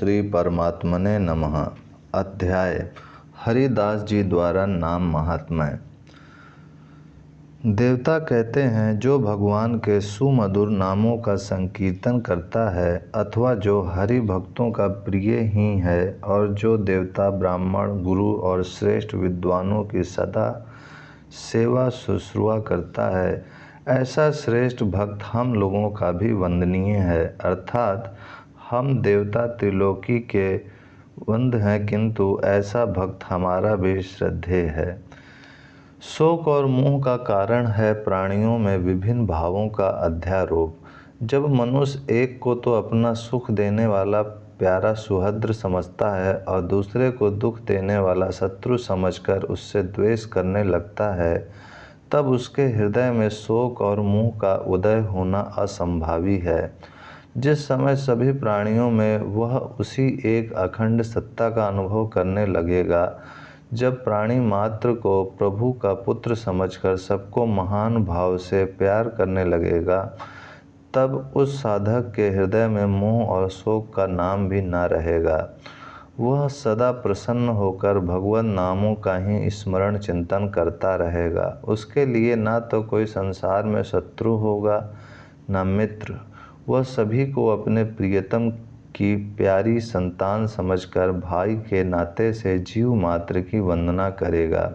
श्री परमात्मने नमः। अध्याय हरिदास जी द्वारा नाम महात्म्य। देवता कहते हैं, जो भगवान के सुमधुर नामों का संकीर्तन करता है अथवा जो हरि भक्तों का प्रिय ही है और जो देवता, ब्राह्मण, गुरु और श्रेष्ठ विद्वानों की सदा सेवा शुश्रूषा करता है, ऐसा श्रेष्ठ भक्त हम लोगों का भी वंदनीय है। अर्थात हम देवता त्रिलोकी के वंद हैं, किंतु ऐसा भक्त हमारा भी श्रद्धेय है। शोक और मोह का कारण है प्राणियों में विभिन्न भावों का अध्यारोप। जब मनुष्य एक को तो अपना सुख देने वाला प्यारा सुहृद समझता है और दूसरे को दुख देने वाला शत्रु समझकर उससे द्वेष करने लगता है, तब उसके हृदय में शोक और मोह का उदय होना असंभावी है। जिस समय सभी प्राणियों में वह उसी एक अखंड सत्ता का अनुभव करने लगेगा, जब प्राणी मात्र को प्रभु का पुत्र समझकर सबको महान भाव से प्यार करने लगेगा, तब उस साधक के हृदय में मोह और शोक का नाम भी न रहेगा। वह सदा प्रसन्न होकर भगवत नामों का ही स्मरण चिंतन करता रहेगा। उसके लिए ना तो कोई संसार में शत्रु होगा, न मित्र। वह सभी को अपने प्रियतम की प्यारी संतान समझकर भाई के नाते से जीव मात्र की वंदना करेगा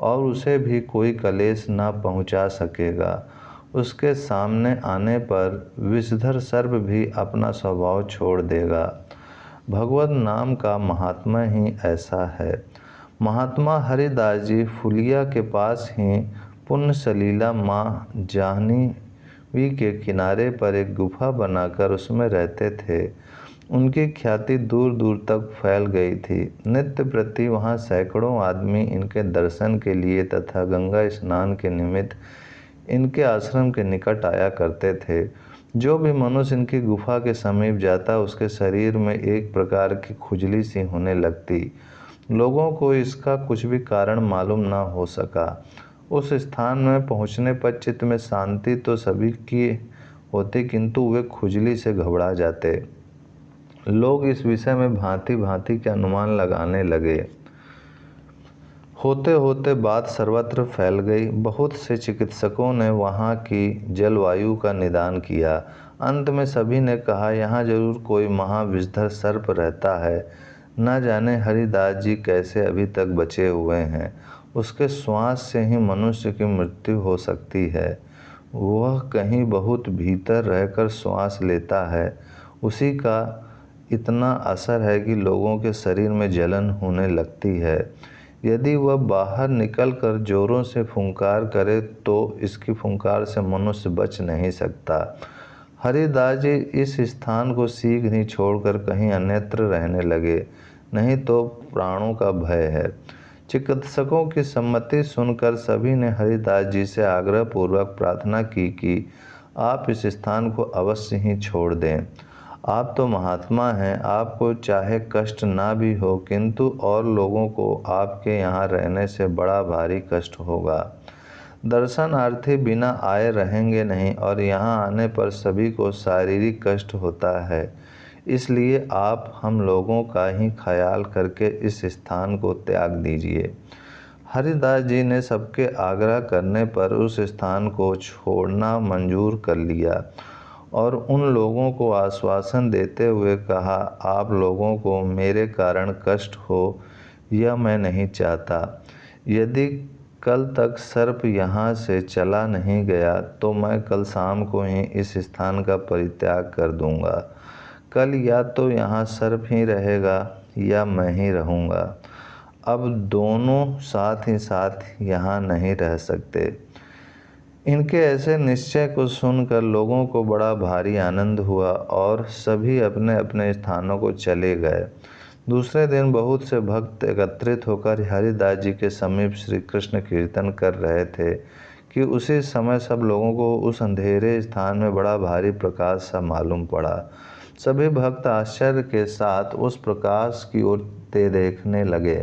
और उसे भी कोई कलेश न पहुंचा सकेगा। उसके सामने आने पर विषधर सर्प भी अपना स्वभाव छोड़ देगा। भगवत नाम का महात्मा ही ऐसा है। महात्मा हरिदास जी फुलिया के पास ही पुण्य सलीला माँ जाह्नवी के किनारे पर एक गुफा बनाकर उसमें रहते थे। उनकी ख्याति दूर दूर तक फैल गई थी। नित्य प्रति वहाँ सैकड़ों आदमी इनके दर्शन के लिए तथा गंगा स्नान के निमित्त इनके आश्रम के निकट आया करते थे। जो भी मनुष्य इनकी गुफा के समीप जाता, उसके शरीर में एक प्रकार की खुजली सी होने लगती। लोगों को इसका कुछ भी कारण मालूम न हो सका। उस स्थान में पहुँचने पर चित्त में शांति तो सभी की होती, किंतु वे खुजली से घबरा जाते। लोग इस विषय में भांति भांति के अनुमान लगाने लगे। होते होते बात सर्वत्र फैल गई। बहुत से चिकित्सकों ने वहाँ की जलवायु का निदान किया। अंत में सभी ने कहा, यहाँ जरूर कोई महाविषधर सर्प रहता है। न जाने हरिदास जी कैसे अभी तक बचे हुए हैं। उसके श्वास से ही मनुष्य की मृत्यु हो सकती है। वह कहीं बहुत भीतर रहकर श्वास लेता है। उसी का इतना असर है कि लोगों के शरीर में जलन होने लगती है। यदि वह बाहर निकलकर जोरों से फुंकार करे तो इसकी फुंकार से मनुष्य बच नहीं सकता। हरिदास जी इस स्थान को शीघ्र ही छोड़कर कहीं अन्यत्र रहने लगे, नहीं तो प्राणों का भय है। चिकित्सकों की सम्मति सुनकर सभी ने हरिदास जी से आग्रह पूर्वक प्रार्थना की कि आप इस स्थान को अवश्य ही छोड़ दें। आप तो महात्मा हैं, आपको चाहे कष्ट ना भी हो, किंतु और लोगों को आपके यहाँ रहने से बड़ा भारी कष्ट होगा। दर्शनार्थी बिना आए रहेंगे नहीं और यहाँ आने पर सभी को शारीरिक कष्ट होता है। इसलिए आप हम लोगों का ही ख्याल करके इस स्थान को त्याग दीजिए। हरिदास जी ने सबके आग्रह करने पर उस स्थान को छोड़ना मंजूर कर लिया और उन लोगों को आश्वासन देते हुए कहा, आप लोगों को मेरे कारण कष्ट हो यह मैं नहीं चाहता। यदि कल तक सर्प यहाँ से चला नहीं गया तो मैं कल शाम को ही इस स्थान का परित्याग कर दूंगा। कल या तो यहाँ सर्प ही रहेगा या मैं ही रहूँगा। अब दोनों साथ ही साथ यहाँ नहीं रह सकते। इनके ऐसे निश्चय को सुनकर लोगों को बड़ा भारी आनंद हुआ और सभी अपने अपने स्थानों को चले गए। दूसरे दिन बहुत से भक्त एकत्रित होकर हरिदास जी के समीप श्री कृष्ण कीर्तन कर रहे थे कि उसी समय सब लोगों को उस अंधेरे स्थान में बड़ा भारी प्रकाश सा मालूम पड़ा। सभी भक्त आश्चर्य के साथ उस प्रकाश की ओर देखने लगे।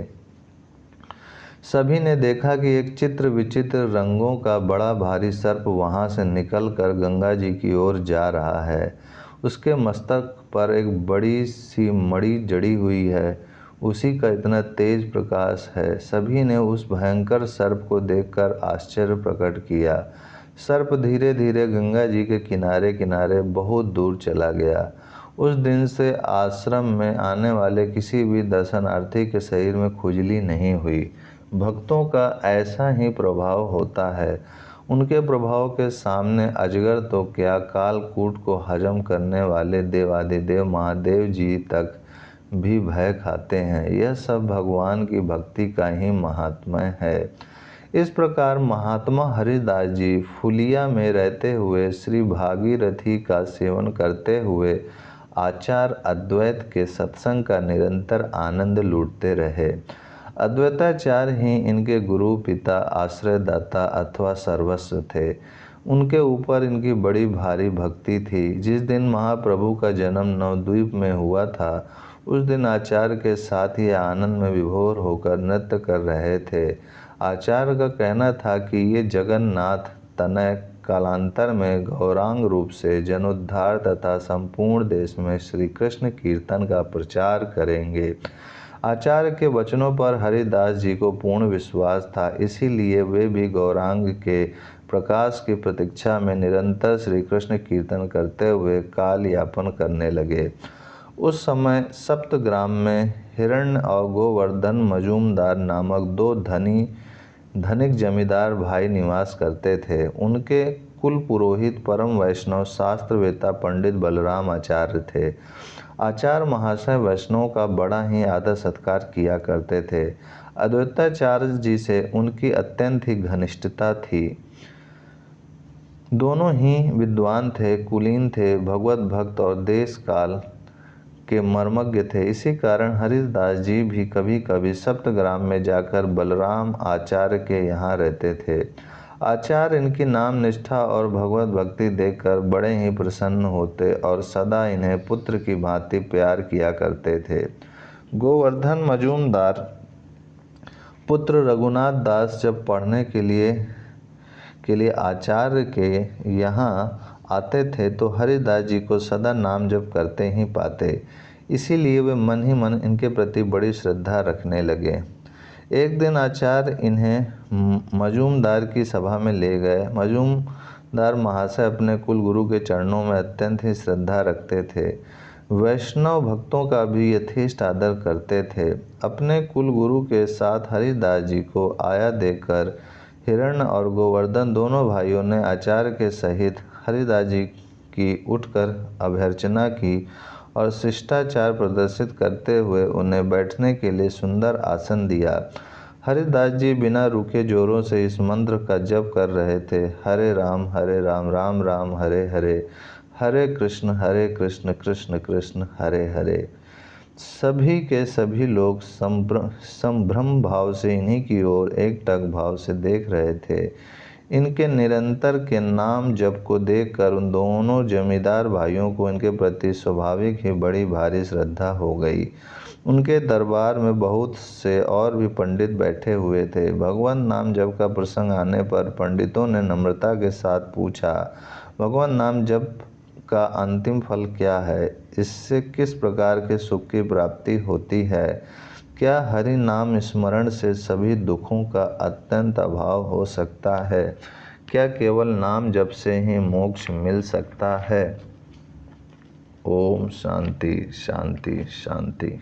सभी ने देखा कि एक चित्र विचित्र रंगों का बड़ा भारी सर्प वहां से निकलकर गंगा जी की ओर जा रहा है। उसके मस्तक पर एक बड़ी सी मणि जड़ी हुई है, उसी का इतना तेज प्रकाश है। सभी ने उस भयंकर सर्प को देखकर आश्चर्य प्रकट किया। सर्प धीरे धीरे गंगा जी के किनारे किनारे बहुत दूर चला गया। उस दिन से आश्रम में आने वाले किसी भी दर्शनार्थी के शरीर में खुजली नहीं हुई। भक्तों का ऐसा ही प्रभाव होता है। उनके प्रभाव के सामने अजगर तो क्या, कालकूट को हजम करने वाले देवाधिदेव महादेव जी तक भी भय खाते हैं। यह सब भगवान की भक्ति का ही महात्म्य है। इस प्रकार महात्मा हरिदास जी फुलिया में रहते हुए श्री भागीरथी का सेवन करते हुए आचार्य अद्वैत के सत्संग का निरंतर आनंद लूटते रहे। अद्वैताचार्य ही इनके गुरु, पिता, आश्रयदाता अथवा सर्वस्व थे। उनके ऊपर इनकी बड़ी भारी भक्ति थी। जिस दिन महाप्रभु का जन्म नवद्वीप में हुआ था, उस दिन आचार्य के साथ ही आनंद में विभोर होकर नृत्य कर रहे थे। आचार्य का कहना था कि ये जगन्नाथ तनय कालांतर में गौरांग रूप से जनोद्धार तथा संपूर्ण देश में श्री कृष्ण कीर्तन का प्रचार करेंगे। आचार्य के वचनों पर हरिदास जी को पूर्ण विश्वास था, इसीलिए वे भी गौरांग के प्रकाश की प्रतीक्षा में निरंतर श्री कृष्ण कीर्तन करते हुए काल यापन करने लगे। उस समय सप्तग्राम में हिरण्य और गोवर्धन मजूमदार नामक दो धनिक जमींदार भाई निवास करते थे। उनके कुल पुरोहित परम वैष्णव शास्त्रवेत्ता पंडित बलराम आचार्य थे। आचार्य महाशय वैष्णव का बड़ा ही आदर सत्कार किया करते थे। अद्वैताचार्य जी से उनकी अत्यंत ही घनिष्ठता थी। दोनों ही विद्वान थे, कुलीन थे, भगवत भक्त और देश काल के मर्मज्ञ थे। इसी कारण हरिदास जी भी कभी कभी सप्तग्राम में जाकर बलराम आचार्य के यहाँ रहते थे। आचार्य इनकी नाम निष्ठा और भगवत भक्ति देखकर बड़े ही प्रसन्न होते और सदा इन्हें पुत्र की भांति प्यार किया करते थे। गोवर्धन मजूमदार पुत्र रघुनाथ दास जब पढ़ने के लिए आचार्य के यहाँ आते थे तो हरिदास जी को सदा नाम जप करते ही पाते। इसीलिए वे मन ही मन इनके प्रति बड़ी श्रद्धा रखने लगे। एक दिन आचार्य इन्हें मजूमदार की सभा में ले गए। मजूमदार महाशय अपने कुल गुरु के चरणों में अत्यंत ही श्रद्धा रखते थे। वैष्णव भक्तों का भी यथेष्ट आदर करते थे। अपने कुल गुरु के साथ हरिदास जी को आया देखकर हिरण्य और गोवर्धन दोनों भाइयों ने आचार्य के सहित हरिदास जी की उठकर अभ्यर्चना की और शिष्टाचार प्रदर्शित करते हुए उन्हें बैठने के लिए सुंदर आसन दिया। हरिदास जी बिना रुके जोरों से इस मंत्र का जप कर रहे थे, हरे राम राम राम हरे हरे, हरे कृष्ण कृष्ण कृष्ण हरे हरे। सभी के सभी लोग संभ्रम भाव से इन्हीं की ओर एकटक भाव से देख रहे थे। इनके निरंतर के नाम जप को देखकर उन दोनों जमींदार भाइयों को इनके प्रति स्वाभाविक ही बड़ी भारी श्रद्धा हो गई। उनके दरबार में बहुत से और भी पंडित बैठे हुए थे। भगवान नाम जप का प्रसंग आने पर पंडितों ने नम्रता के साथ पूछा, भगवान नाम जप का अंतिम फल क्या है? इससे किस प्रकार के सुख की प्राप्ति होती है? क्या हरि नाम स्मरण से सभी दुखों का अत्यंत अभाव हो सकता है? क्या केवल नाम जप से ही मोक्ष मिल सकता है? ओम शांति शांति शांति।